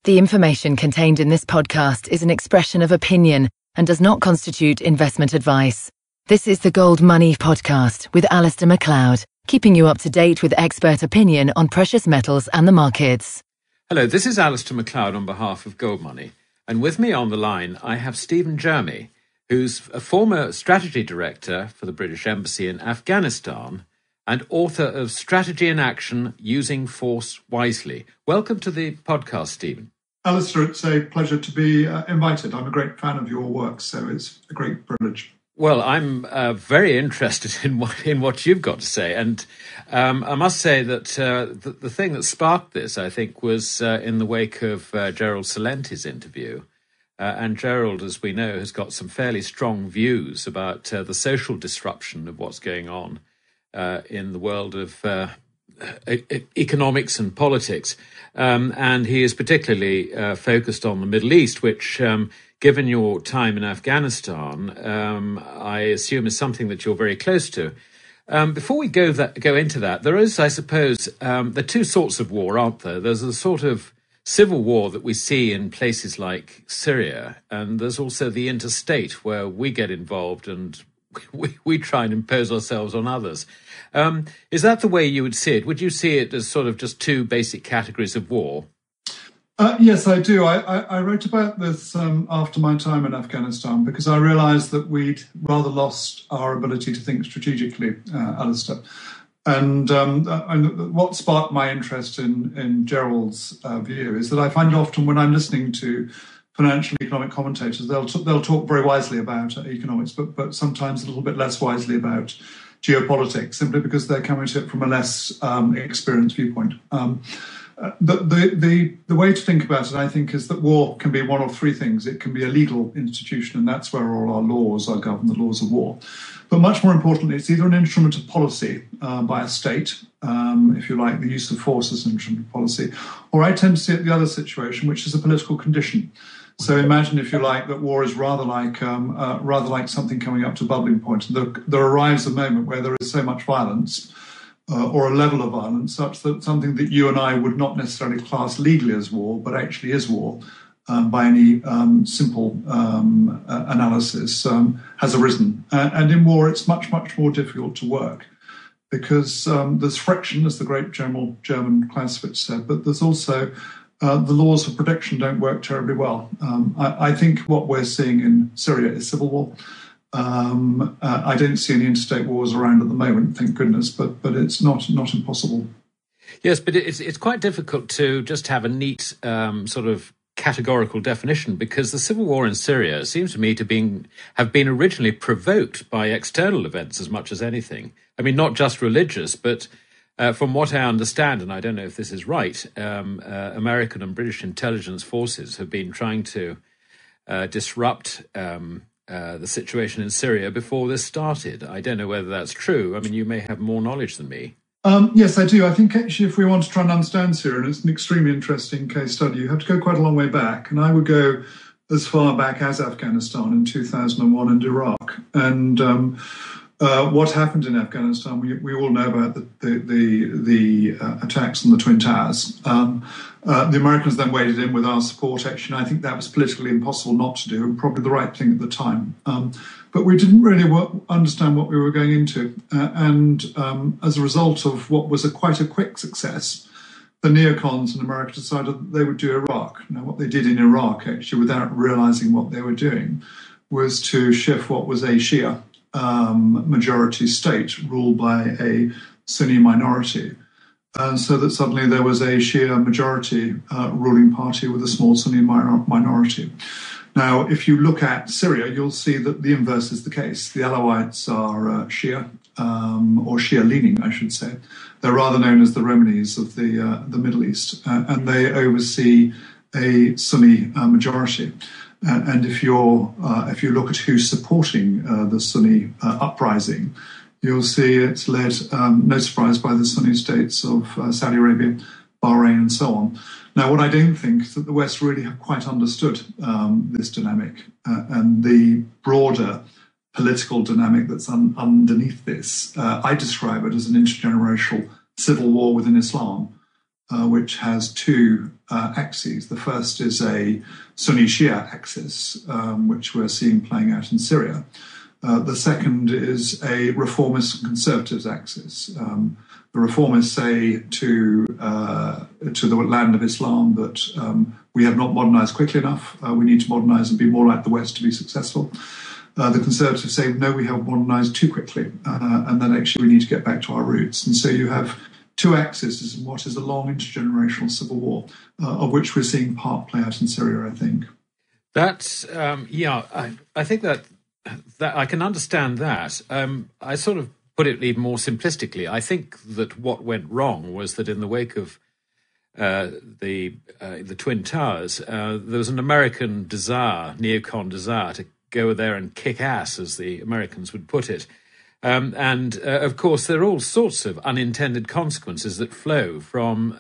The information contained in this podcast is an expression of opinion and does not constitute investment advice. This is the Gold Money Podcast with Alistair MacLeod, keeping you up to date with expert opinion on precious metals and the markets. Hello, this is Alistair MacLeod on behalf of Gold Money. And with me on the line, I have Stephen Jermy, who's a former strategy director for the British Embassy in Afghanistan and author of Strategy in Action, Using Force Wisely. Welcome to the podcast, Stephen. Alistair, it's a pleasure to be invited. I'm a great fan of your work, so it's a great privilege. Well, I'm very interested in what you've got to say. And I must say that the thing that sparked this, I think, was in the wake of Gerald Celenti's interview. And Gerald, as we know, has got some fairly strong views about the social disruption of what's going on in the world of economics and politics. And he is particularly focused on the Middle East, which, given your time in Afghanistan, I assume is something that you're very close to. Before we go into that, there is, I suppose, there are two sorts of war, aren't there? There's a sort of civil war that we see in places like Syria, and there's also the interstate where we get involved and we try and impose ourselves on others. Is that the way you would see it? Would you see it as sort of just two basic categories of war? Yes, I do. I wrote about this after my time in Afghanistan because I realised that we'd rather lost our ability to think strategically, Alistair. And what sparked my interest in Gerald's view is that I find often when I'm listening to financial economic commentators, they'll talk very wisely about economics, but sometimes a little bit less wisely about geopolitics, simply because they're coming to it from a less experienced viewpoint. The way to think about it, I think, is that war can be one of three things. It can be a legal institution, and that's where all our laws are governed, the laws of war. But much more importantly, it's either an instrument of policy by a state, if you like, the use of force as an instrument of policy, or I tend to see it the other situation, which is a political condition. So imagine, if you like, that war is rather like something coming up to bubbling point. There arrives a moment where there is so much violence, or a level of violence, such that something that you and I would not necessarily class legally as war, but actually is war, by any simple analysis, has arisen. And in war, it's much, much more difficult to work because there's friction, as the great German Clausewitz said, but there's also the laws of protection don't work terribly well. I think what we're seeing in Syria is civil war. I don't see any interstate wars around at the moment, thank goodness, but it's not impossible. Yes, but it's quite difficult to just have a neat sort of categorical definition, because the civil war in Syria seems to me to have been originally provoked by external events as much as anything. I mean, not just religious, but from what I understand, and I don't know if this is right, American and British intelligence forces have been trying to disrupt the situation in Syria before this started. I don't know whether that's true. I mean, you may have more knowledge than me. Yes, I do. I think actually if we want to try and understand Syria, and it's an extremely interesting case study, you have to go quite a long way back. And I would go as far back as Afghanistan in 2001 and Iraq. And what happened in Afghanistan, we all know about the attacks on the Twin Towers. The Americans then waded in with our support action. I think that was politically impossible not to do, and probably the right thing at the time. But we didn't really understand what we were going into. And as a result of what was quite a quick success, the neocons in America decided that they would do Iraq. Now, what they did in Iraq, actually, without realizing what they were doing, was to shift what was a Shia majority state ruled by a Sunni minority. So that suddenly there was a Shia majority ruling party with a small Sunni minority. Now, if you look at Syria, you'll see that the inverse is the case. The Alawites are Shia, or Shia-leaning, I should say. They're rather known as the Romanis of the Middle East, and they oversee a Sunni majority. And if you look at who's supporting the Sunni uprising, you'll see it's led, no surprise, by the Sunni states of Saudi Arabia, Bahrain, and so on. Now, what I don't think is that the West really have quite understood this dynamic and the broader political dynamic that's underneath this. I describe it as an intergenerational civil war within Islam. which has two axes. The first is a Sunni Shia axis, which we're seeing playing out in Syria. The second is a reformist and conservatives axis. The reformists say to the land of Islam that we have not modernized quickly enough. We need to modernize and be more like the West to be successful. The conservatives say, no, we have modernized too quickly, and that actually we need to get back to our roots. And so you have two axes in what is a long intergenerational civil war, of which we're seeing part play out in Syria, I think. That's, I think that I can understand that. I sort of put it even more simplistically. I think that what went wrong was that in the wake of the Twin Towers, there was an American desire, neocon desire, to go there and kick ass, as the Americans would put it. And of course, there are all sorts of unintended consequences that flow from,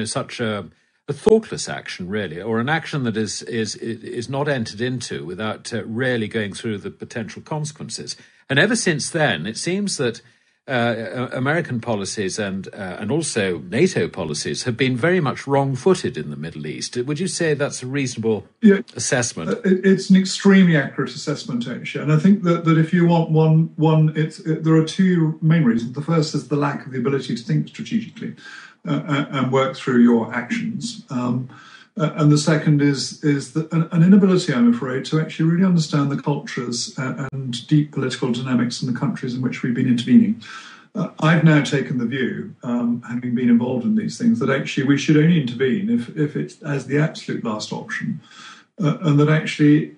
such a thoughtless action, really, or an action that is not entered into without really going through the potential consequences. And ever since then, it seems that American policies and also NATO policies have been very much wrong-footed in the Middle East. Would you say that's a reasonable assessment? It's an extremely accurate assessment, actually. And I think that if you want one, there are two main reasons. The first is the lack of the ability to think strategically and work through your actions. And the second is an inability, I'm afraid, to actually really understand the cultures and deep political dynamics in the countries in which we've been intervening. I've now taken the view, having been involved in these things, that actually we should only intervene if it's as the absolute last option, and that actually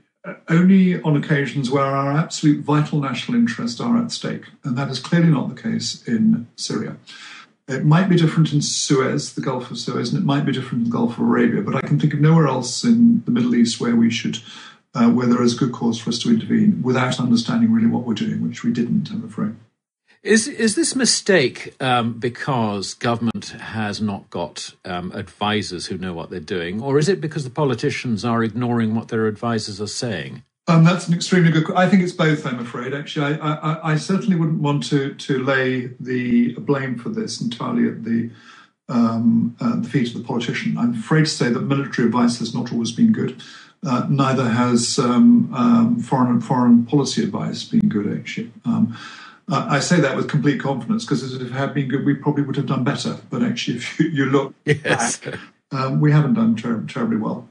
only on occasions where our absolute vital national interests are at stake. And that is clearly not the case in Syria. It might be different in Suez, the Gulf of Suez, and it might be different in the Gulf of Arabia, but I can think of nowhere else in the Middle East where we should, where there is good cause for us to intervene without understanding really what we're doing, which we didn't, I'm afraid. Is this mistake because government has not got advisors who know what they're doing, or is it because the politicians are ignoring what their advisors are saying? That's an extremely good. I think it's both, I'm afraid. Actually, I certainly wouldn't want to lay the blame for this entirely at the feet of the politician. I'm afraid to say that military advice has not always been good. Neither has foreign policy advice been good, actually. I say that with complete confidence because if it had been good, we probably would have done better. But actually, if you look back, we haven't done terribly well.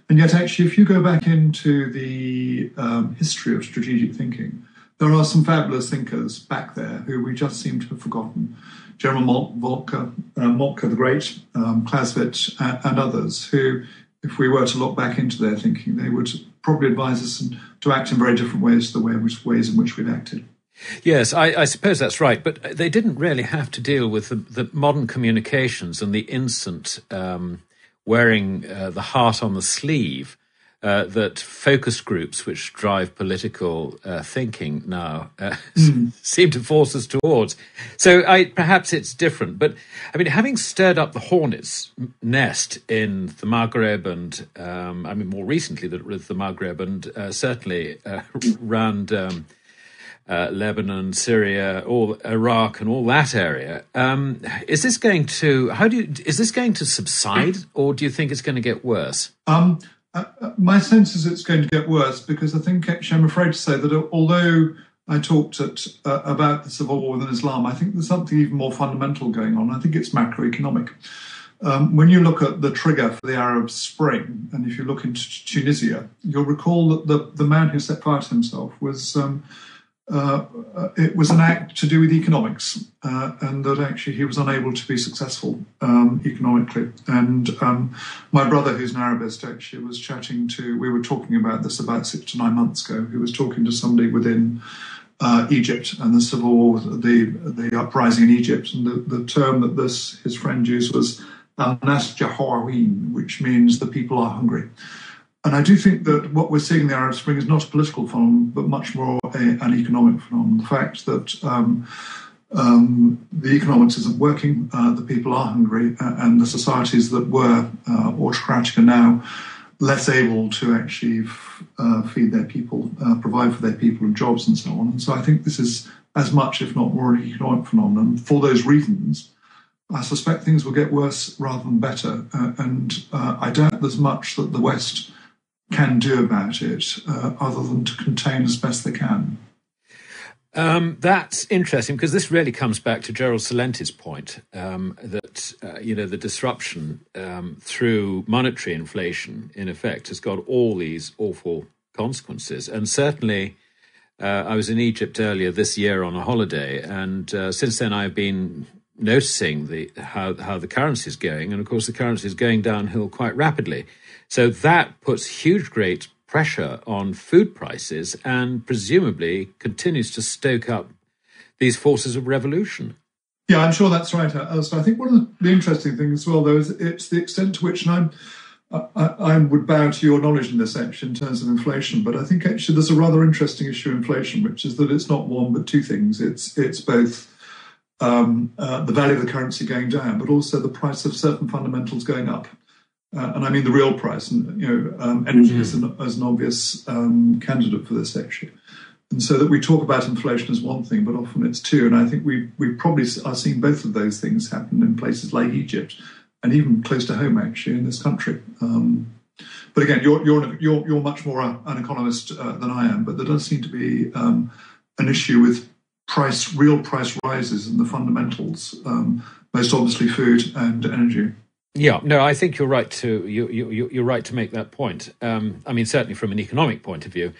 And yet, actually, if you go back into the history of strategic thinking, there are some fabulous thinkers back there who we just seem to have forgotten. General Moltke the Great, Clausewitz, and others, who, if we were to look back into their thinking, they would probably advise us to act in very different ways to the ways in which we've acted. Yes, I suppose that's right. But they didn't really have to deal with the modern communications and the instant wearing the heart on the sleeve that focus groups, which drive political thinking now, seem to force us towards. So perhaps it's different. But, I mean, having stirred up the hornet's nest in the Maghreb and, more recently with the Maghreb and certainly around Lebanon, Syria, Iraq, and all that area. Is this going to subside, or do you think it's going to get worse? My sense is it's going to get worse because I think actually I'm afraid to say that although I talked about the civil war within Islam, I think there's something even more fundamental going on. I think it's macroeconomic. When you look at the trigger for the Arab Spring, and if you look into Tunisia, you'll recall that the man who set fire to himself was it was an act to do with economics, and that actually he was unable to be successful economically. And my brother, who's an Arabist, actually was we were talking about this about 6 to 9 months ago, who was talking to somebody within Egypt and the civil war, the uprising in Egypt, and the term that his friend used was al-nas jahawin, which means the people are hungry. And I do think that what we're seeing in the Arab Spring is not a political phenomenon, but much more an economic phenomenon. The fact that the economics isn't working, the people are hungry, and the societies that were autocratic are now less able to actually feed their people, provide for their people and jobs and so on. And so I think this is as much, if not more, an economic phenomenon. For those reasons, I suspect things will get worse rather than better. And I doubt there's much that the West can do about it other than to contain as best they can. That's interesting, because this really comes back to Gerald Celenti's point that the disruption through monetary inflation, in effect, has got all these awful consequences. And certainly, I was in Egypt earlier this year on a holiday, and since then I've been noticing how the currency is going, and of course the currency is going downhill quite rapidly. So that puts great pressure on food prices and presumably continues to stoke up these forces of revolution. Yeah, I'm sure that's right, Alistair. I think one of the interesting things as well, though, is it's the extent to which, and I would bow to your knowledge in this, actually, in terms of inflation, but I think actually there's a rather interesting issue of inflation, which is that it's not one but two things. It's both the value of the currency going down, but also the price of certain fundamentals going up. And I mean the real price, and energy is an obvious candidate for this, actually. And so that we talk about inflation as one thing, but often it's two. And I think we probably are seeing both of those things happen in places like Egypt, and even close to home, actually, in this country. But again, you're much more an economist than I am. But there does seem to be an issue with real price rises in the fundamentals, most obviously food and energy. Yeah, no, I think you're right you're right to make that point. I mean, certainly from an economic point of view,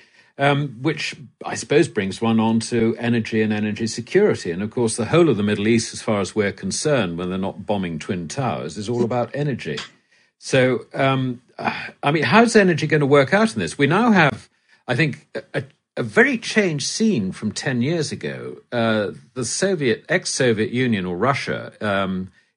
which I suppose brings one on to energy and energy security. And of course, the whole of the Middle East, as far as we're concerned, when they're not bombing Twin Towers, is all about energy. So, I mean, how's energy going to work out in this? We now have, I think, a very changed scene from 10 years ago. The ex-Soviet Union, or Russia,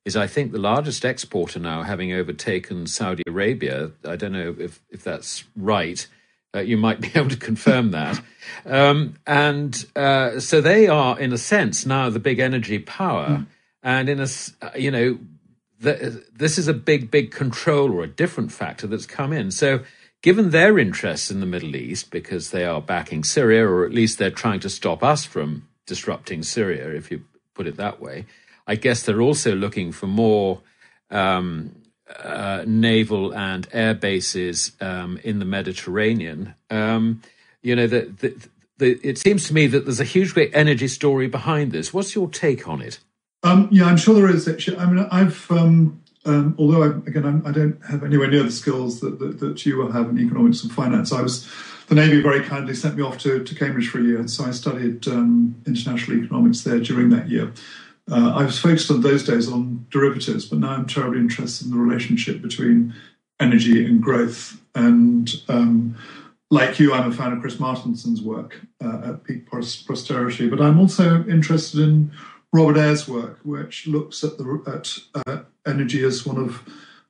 is, I think, the largest exporter now, having overtaken Saudi Arabia. I don't know if that's right. You might be able to confirm that. So they are, in a sense, now the big energy power. And this is a big control, or a different factor that's come in. So given their interests in the Middle East, because they are backing Syria, or at least they're trying to stop us from disrupting Syria, if you put it that way, I guess they're also looking for more naval and air bases in the Mediterranean. It seems to me that there's a great energy story behind this. What's your take on it? Yeah, I'm sure there is, actually. I mean, I've although I don't have anywhere near the skills that you will have in economics and finance. The Navy very kindly sent me off to Cambridge for a year, and so I studied international economics there during that year. I was focused on those days on derivatives, but now I'm terribly interested in the relationship between energy and growth. And like you, I'm a fan of Chris Martinson's work at Peak Posterity, but I'm also interested in Robert Ayres' work, which looks at energy as one of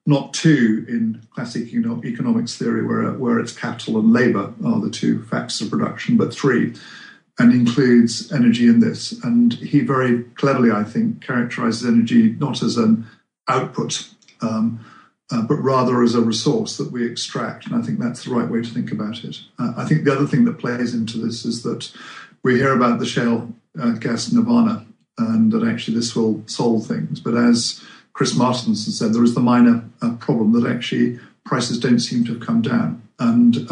not two in classic economics theory, where it's capital and labour are the two factors of production, but three, and includes energy in this. And he very cleverly, I think, characterises energy not as an output, but rather as a resource that we extract. And I think that's the right way to think about it. I think the other thing that plays into this is that we hear about the shale gas nirvana, and that actually this will solve things. But as Chris Martinson said, there is the minor problem that actually prices don't seem to have come down. And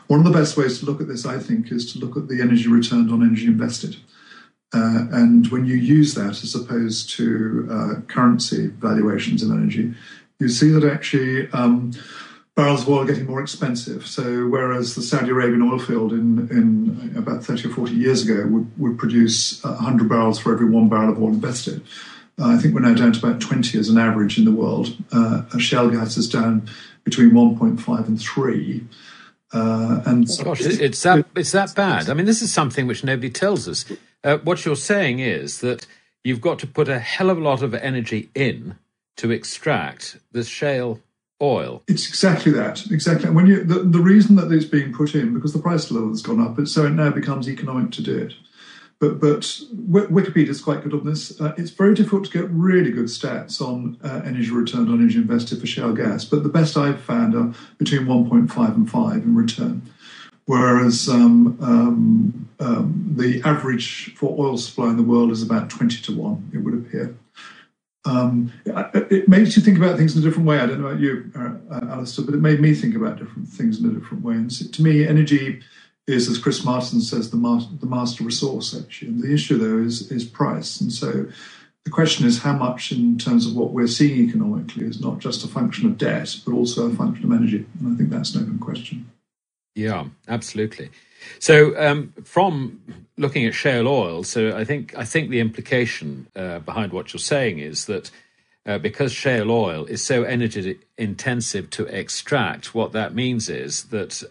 one of the best ways to look at this, I think, is to look at the energy returned on energy invested. And when you use that as opposed to currency valuations of energy, you see that actually barrels of oil are getting more expensive. So whereas the Saudi Arabian oil field in about 30 or 40 years ago would produce 100 barrels for every 1 barrel of oil invested, I think we're now down to about 20 as an average in the world. Shale gas is down between 1.5 and 3. Gosh, it's that bad. I mean, this is something which nobody tells us. What you're saying is that you've got to put a hell of a lot of energy in to extract this shale oil. It's exactly that. Exactly. When the reason that it's being put in, because the price level has gone up, so it now becomes economic to do it. But Wikipedia is quite good on this. It's very difficult to get really good stats on energy returned on energy invested for shale gas. But the best I've found are between 1.5 and 5 in return. Whereas the average for oil supply in the world is about 20 to 1, it would appear. it makes you think about things in a different way. I don't know about you, Alistair, but it made me think about different things in a different way. And so, to me, energy is, as Chris Martin says, the master resource, actually. And the issue, though, is price. And so the question is how much, in terms of what we're seeing economically, is not just a function of debt, but also a function of energy. And I think that's an open question. Yeah, absolutely. So from looking at shale oil, so I think the implication behind what you're saying is that because shale oil is so energy intensive to extract, what that means is that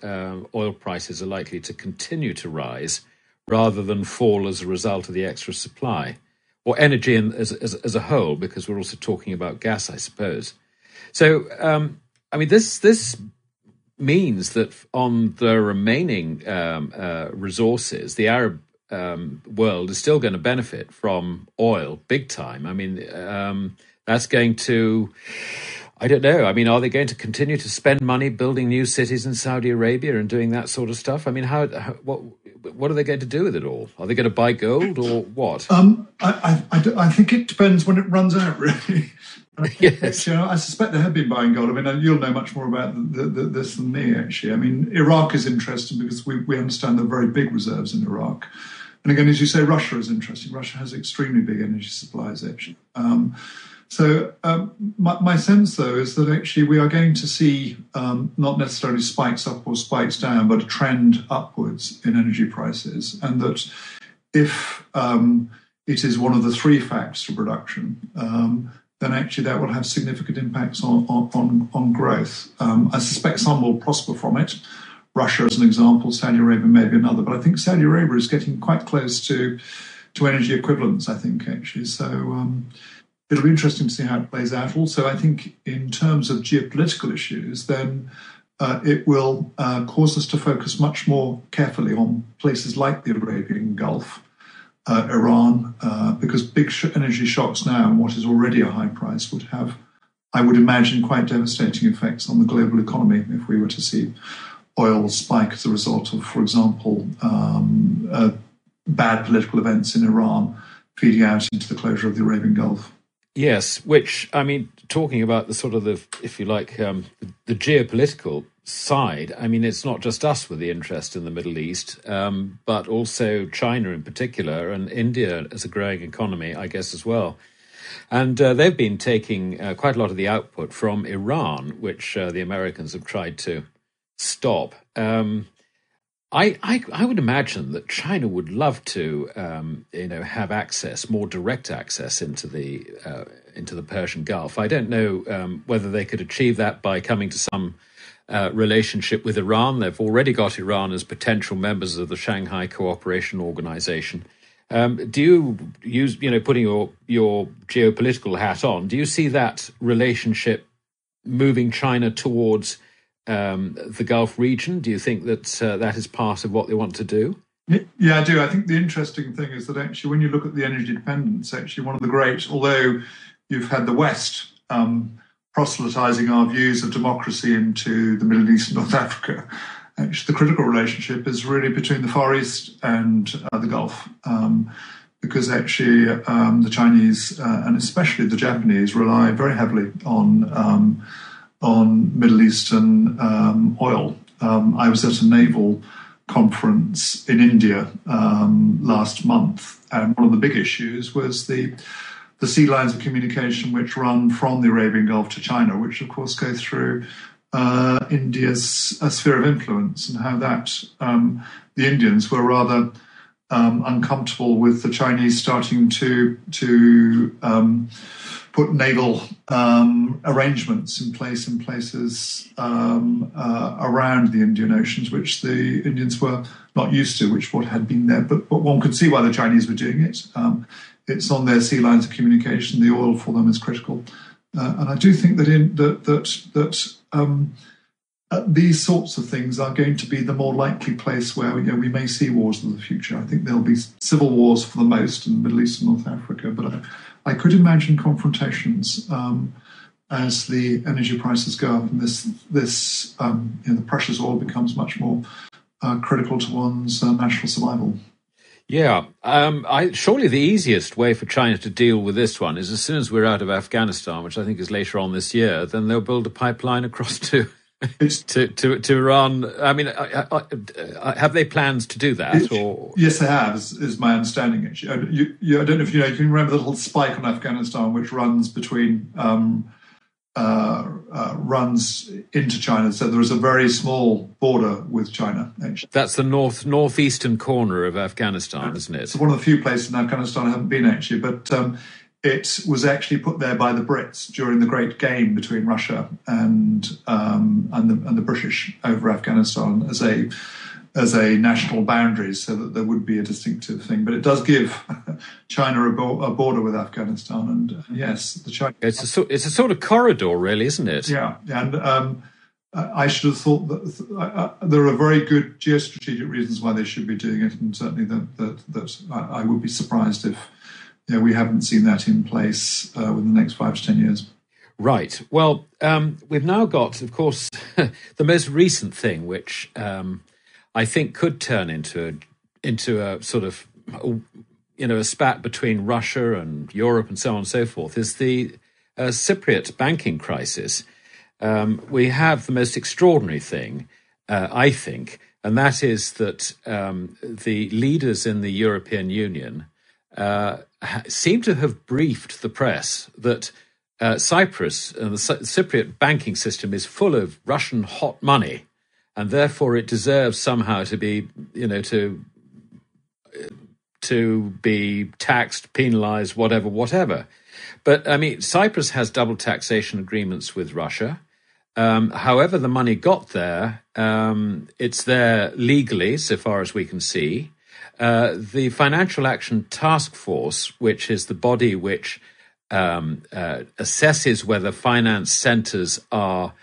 oil prices are likely to continue to rise rather than fall as a result of the extra supply, or energy as a whole, because we're also talking about gas, I suppose. So, I mean, this means that on the remaining resources, the Arab world is still going to benefit from oil big time. I mean, that's going to, I don't know. I mean, are they going to continue to spend money building new cities in Saudi Arabia and doing that sort of stuff? I mean, what are they going to do with it all? Are they going to buy gold or what? I think it depends when it runs out, really. Yes. I suspect they have been buying gold. I mean, you'll know much more about this than me, actually. I mean, Iraq is interesting because we understand there are very big reserves in Iraq. And again, as you say, Russia is interesting. Russia has extremely big energy supplies, actually. My sense, though, is that actually we are going to see not necessarily spikes up or spikes down, but a trend upwards in energy prices. And that if it is one of the three factors of production, then actually that will have significant impacts on growth. I suspect some will prosper from it. Russia, as an example, Saudi Arabia may be another. But I think Saudi Arabia is getting quite close to energy equivalence, I think, actually. So it'll be interesting to see how it plays out. Also, I think in terms of geopolitical issues, then it will cause us to focus much more carefully on places like the Arabian Gulf, Iran, because big energy shocks now and what is already a high price would have, I would imagine, quite devastating effects on the global economy if we were to see oil spike as a result of, for example, bad political events in Iran feeding out into the closure of the Arabian Gulf. Yes, which, I mean, talking about the sort of if you like, the geopolitical side, I mean, it's not just us with the interest in the Middle East, but also China in particular and India as a growing economy, I guess, as well. And they've been taking quite a lot of the output from Iran, which the Americans have tried to stop. I would imagine that China would love to, have access, more direct access into the Persian Gulf. I don't know whether they could achieve that by coming to some relationship with Iran. They've already got Iran as potential members of the Shanghai Cooperation Organization. Do you use, putting your geopolitical hat on, do you see that relationship moving China towards the Gulf region? Do you think that that is part of what they want to do? Yeah, I do. I think the interesting thing is that actually when you look at the energy dependence, actually one of the great, although you've had the West proselytizing our views of democracy into the Middle East and North Africa, actually the critical relationship is really between the Far East and the Gulf. Because actually the Chinese and especially the Japanese rely very heavily on Middle Eastern oil. I was at a naval conference in India last month, and one of the big issues was the sea lines of communication which run from the Arabian Gulf to China, which of course go through India's sphere of influence, and how that the Indians were rather uncomfortable with the Chinese starting to put naval arrangements in place in places around the Indian Oceans, which the Indians were not used to, which what had been there. But one could see why the Chinese were doing it. It's on their sea lines of communication. The oil for them is critical, and I do think that these sorts of things are going to be the more likely place where we may see wars in the future. I think there'll be civil wars for the most in the Middle East and North Africa, but I could imagine confrontations as the energy prices go up and the precious oil becomes much more critical to one's national survival. Yeah, surely the easiest way for China to deal with this one is as soon as we're out of Afghanistan, which I think is later on this year, then they'll build a pipeline across to to Iran. I mean, have they plans to do that? Or yes, they have. Is my understanding. Actually, I don't know if you know. You can remember the little spike on Afghanistan, which runs between. Runs into China, so there is a very small border with China. Actually, that's the northeastern corner of Afghanistan, isn't it? It's one of the few places in Afghanistan I haven't been actually, but it was actually put there by the Brits during the Great Game between Russia and the British over Afghanistan as a national boundary, so that there would be a distinctive thing. But it does give China a border with Afghanistan, and yes, the China. It's a sort of corridor, really, isn't it? Yeah, and I should have thought that there are very good geostrategic reasons why they should be doing it, and certainly that I would be surprised if we haven't seen that in place within the next 5 to 10 years. Right. Well, we've now got, of course, the most recent thing, which. I think could turn into a sort of, a spat between Russia and Europe and so on and so forth, is the Cypriot banking crisis. We have the most extraordinary thing, I think, and that is that the leaders in the European Union seem to have briefed the press that Cyprus and the Cypriot banking system is full of Russian hot money. And therefore, it deserves somehow to be, to be taxed, penalised, whatever. But I mean, Cyprus has double taxation agreements with Russia. However, the money got there, it's there legally, so far as we can see. The Financial Action Task Force, which is the body which assesses whether finance centres are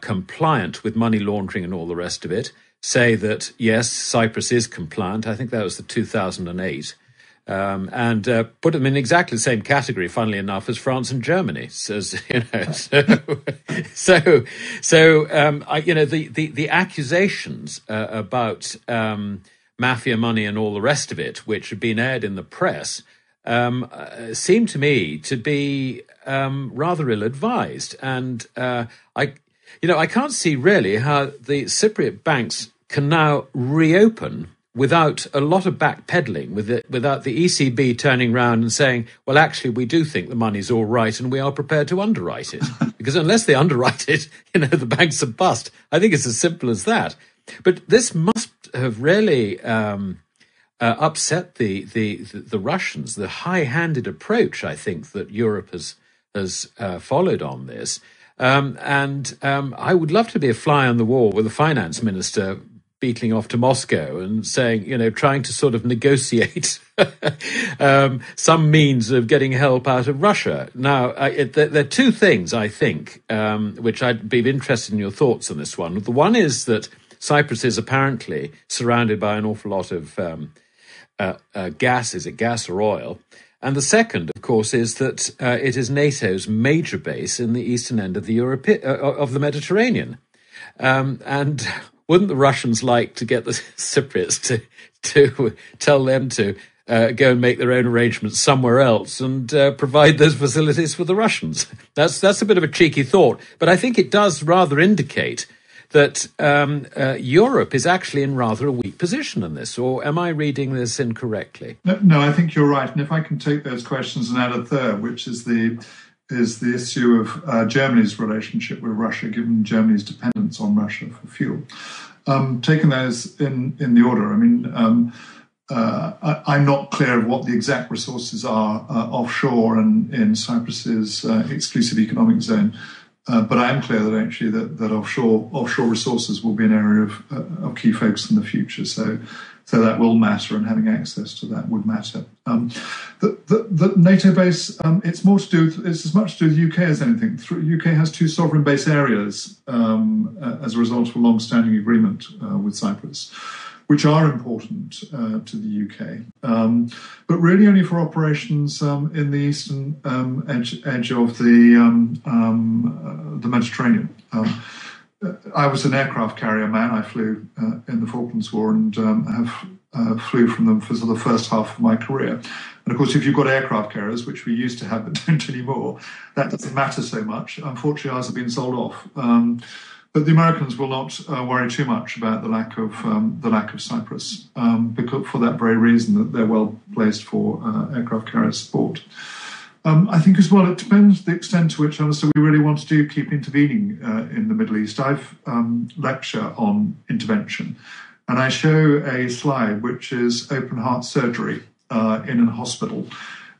compliant with money laundering and all the rest of it, say that, yes, Cyprus is compliant. I think that was the 2008. And put them in exactly the same category, funnily enough, as France and Germany. The accusations about mafia money and all the rest of it, which have been aired in the press, seem to me to be rather ill-advised. And I can't see really how the Cypriot banks can now reopen without a lot of backpedaling, without the ECB turning around and saying, well, actually, we do think the money's all right and we are prepared to underwrite it. Because unless they underwrite it, the banks are bust. I think it's as simple as that. But this must have really upset the Russians, the high-handed approach, I think, that Europe has followed on this. And I would love to be a fly on the wall with the finance minister beetling off to Moscow and saying, trying to sort of negotiate some means of getting help out of Russia. Now, there are two things, I think, which I'd be interested in your thoughts on this one. The one is that Cyprus is apparently surrounded by an awful lot of gas. Is it gas or oil? And the second, of course, is that it is NATO's major base in the eastern end of the Mediterranean. And wouldn't the Russians like to get the Cypriots to tell them to go and make their own arrangements somewhere else and provide those facilities for the Russians? That's a bit of a cheeky thought, but I think it does rather indicate that Europe is actually in rather a weak position in this, or am I reading this incorrectly? No, I think you're right. And if I can take those questions and add a third, which is the issue of Germany's relationship with Russia, given Germany's dependence on Russia for fuel. Taking those in the order, I mean, I'm not clear of what the exact resources are offshore and in Cyprus's exclusive economic zone. But I am clear that actually that offshore resources will be an area of key focus in the future. So that will matter, and having access to that would matter. The NATO base, it's as much to do with the UK as anything. The UK has 2 sovereign base areas as a result of a long-standing agreement with Cyprus, which are important to the UK, but really only for operations in the eastern edge of the Mediterranean. I was an aircraft carrier man. I flew in the Falklands War and have flew from them for the first half of my career. And of course, if you've got aircraft carriers, which we used to have but don't anymore, that doesn't matter so much. Unfortunately, ours have been sold off. But the Americans will not worry too much about the lack of Cyprus, because for that very reason that they're well placed for aircraft carrier support. I think as well, it depends the extent to which, Alistair, we really want to keep intervening in the Middle East. I've lecture on intervention, and I show a slide which is open heart surgery in a hospital.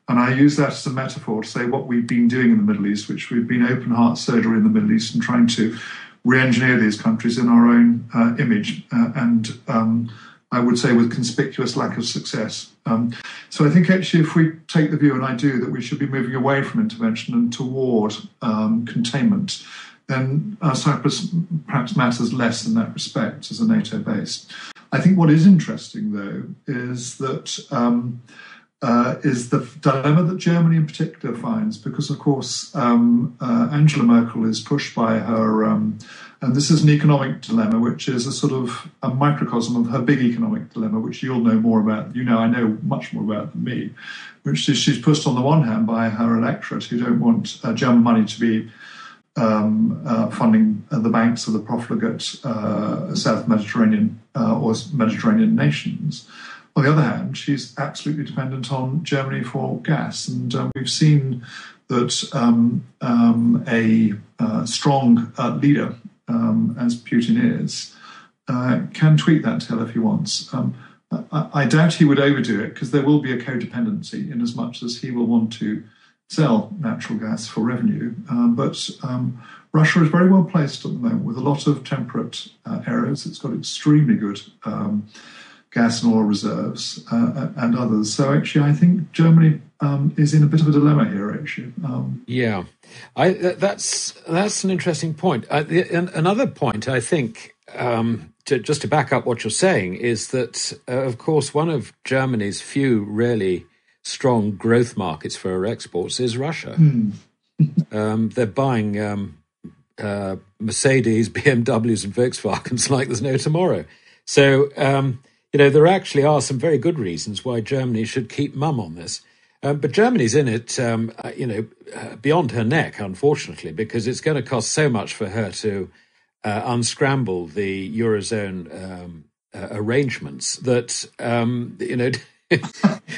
And I use that as a metaphor to say what we've been doing in the Middle East, which we've been open heart surgery in the Middle East and trying to re-engineer these countries in our own image, and I would say with conspicuous lack of success. So I think actually if we take the view, and I do, that we should be moving away from intervention and toward containment, then Cyprus perhaps matters less in that respect as a NATO base. I think what is interesting, though, is that is the dilemma that Germany in particular finds, because, of course, Angela Merkel is pushed by her, and this is an economic dilemma, which is a sort of a microcosm of her big economic dilemma, which you'll know more about. I know much more about than me, which is she's pushed on the one hand by her electorate who don't want German money to be funding the banks of the profligate South Mediterranean or Mediterranean nations. On the other hand, she's absolutely dependent on Germany for gas, and we've seen that a strong leader, as Putin is, can tweak that tail if he wants. I doubt he would overdo it, because there will be a codependency in as much as he will want to sell natural gas for revenue. But Russia is very well placed at the moment with a lot of temperate areas. It's got extremely good gas and oil reserves and others. So actually, I think Germany is in a bit of a dilemma here, actually. That's an interesting point. Another point, I think, to back up what you're saying, is that, of course, one of Germany's few really strong growth markets for her exports is Russia. They're buying Mercedes, BMWs and Volkswagens like there's no tomorrow. So, there actually are some very good reasons why Germany should keep mum on this. But Germany's in it, beyond her neck, unfortunately, because it's going to cost so much for her to unscramble the Eurozone arrangements that,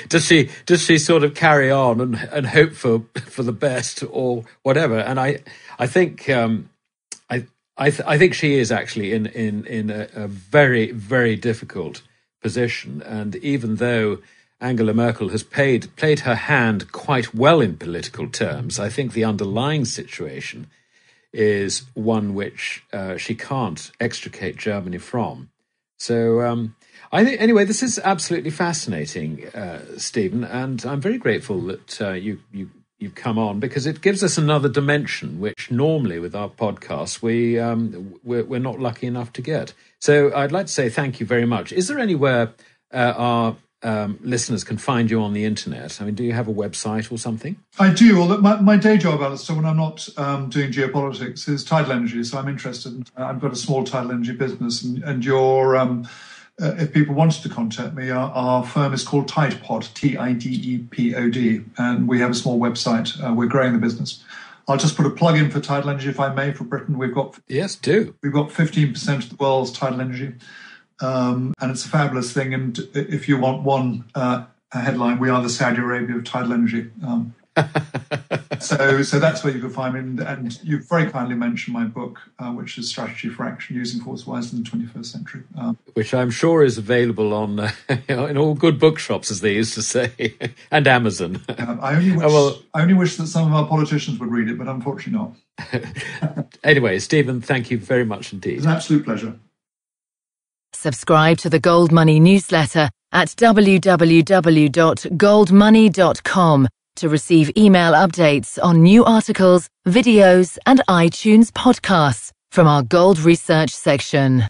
does she sort of carry on and hope for the best or whatever? And I think I think she is actually in a very, very difficult position. And even though Angela Merkel has played her hand quite well in political terms, I think the underlying situation is one which she can't extricate Germany from. So I think, anyway, this is absolutely fascinating, Stephen, and I'm very grateful that you've come on, because it gives us another dimension, which normally with our podcasts we're not lucky enough to get. So I'd like to say thank you very much. Is there anywhere our listeners can find you on the internet? I mean, do you have a website or something? I do. Well, my day job, Alistair, when I'm not doing geopolitics, is tidal energy. So I'm interested. I've got a small tidal energy business, and if people wanted to contact me, our firm is called Tidepod, Tidepod, and we have a small website. We're growing the business. I'll just put a plug in for tidal energy, if I may, for Britain. Yes, do. We've got 15% of the world's tidal energy, and it's a fabulous thing. And if you want one headline, we are the Saudi Arabia of tidal energy. So that's where you can find me. And you very kindly mentioned my book, which is Strategy for Action Using Force Wisely in the 21st Century. Which I'm sure is available on in all good bookshops, as they used to say, and Amazon. I only wish that some of our politicians would read it, but unfortunately not. Anyway, Stephen, thank you very much indeed. It's an absolute pleasure. Subscribe to the Gold Money newsletter at www.goldmoney.com to receive email updates on new articles, videos, and iTunes podcasts from our Gold Research section.